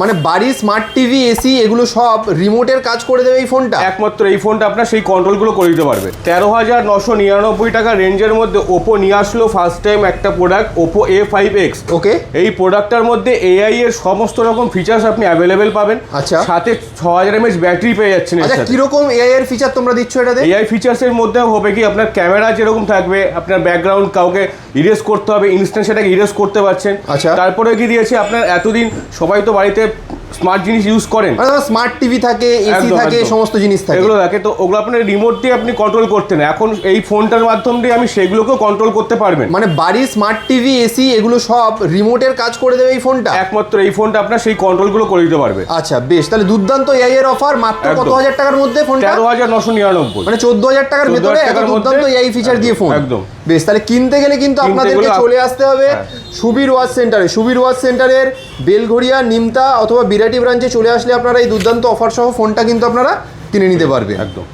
মানে বাড়ি smart TV AC এগুলো সব রিমোটের কাজ করে দেবে এই ফোনটা। একমাত্র এই ফোনটা আপনার সেই কন্ট্রোলগুলো করে দিতে পারবে। 13,999 টাকা রেঞ্জের মধ্যে ওপো নিয়ে আসলো ফার্স্ট টাইম একটা প্রোডাক্ট, ওপো A5X। ওকে, এই প্রোডাক্টটার মধ্যে এআই এর সমস্ত রকম ফিচার্স আপনি অ্যাভেলেবেল পাবেন। আচ্ছা, সাথে 6000 mAh ব্যাটারি পেয়ে যাচ্ছেন। আচ্ছা কিরকম এআই এর ফিচার তোমরা দিচ্ছ এটাতে? এআই ফিচার্সের মধ্যে হবে কি, আপনার ক্যামেরা যেরকম থাকবে, আপনার ব্যাকগ্রাউন্ড কাউকে ইরেজ করতে হবে, ইনস্ট্যান্ট সেটাকে ইরেজ করতে পারছেন। আচ্ছা, তারপরে কি দিয়েছে, আপনার এতদিন সবাই তো বাড়িতে স্মার্ট জিনিস ইউজ করেন, স্মার্ট টিভি থাকে, এসি থাকে, সমস্ত জিনিস থাকে, এগুলো থাকে, তো ওগুলো আপনার রিমোট দিয়ে আপনি কন্ট্রোল করতেন। এখন এই ফোনটার মাধ্যম দিয়ে আমি সেগুলোকেও কন্ট্রোল করতে পারবেন। মানে বাড়ি স্মার্ট টিভি এসি এগুলো সব রিমোটের কাজ করে দেবে এই ফোনটা। একমাত্র এই ফোনটা আপনার সেই কন্ট্রোলগুলো করে দিতে পারবে। আচ্ছা বেশ, তাহলে দুর্দান্ত এআই এর অফার মাত্র কত হাজার টাকার মধ্যে ফোনটা? 13,999, মানে 14,000 টাকার ভেতরে এত দুর্দান্ত এআই ফিচার দিয়ে ফোন। একদম বেশ, তাহলে কিনতে গেলে কিন্তু আপনাদেরকে চলে আসতে হবে সুবীর ওয়াচ সেন্টারে। সুবীর ওয়াচ সেন্টারের বেলঘড়িয়া, নিমতা অথবা বিরাটি ব্রাঞ্চে চলে আসলে আপনারা এই দুর্দান্ত অফার সহ ফোনটা কিন্তু আপনারা কিনে নিতে পারবেন। একদম।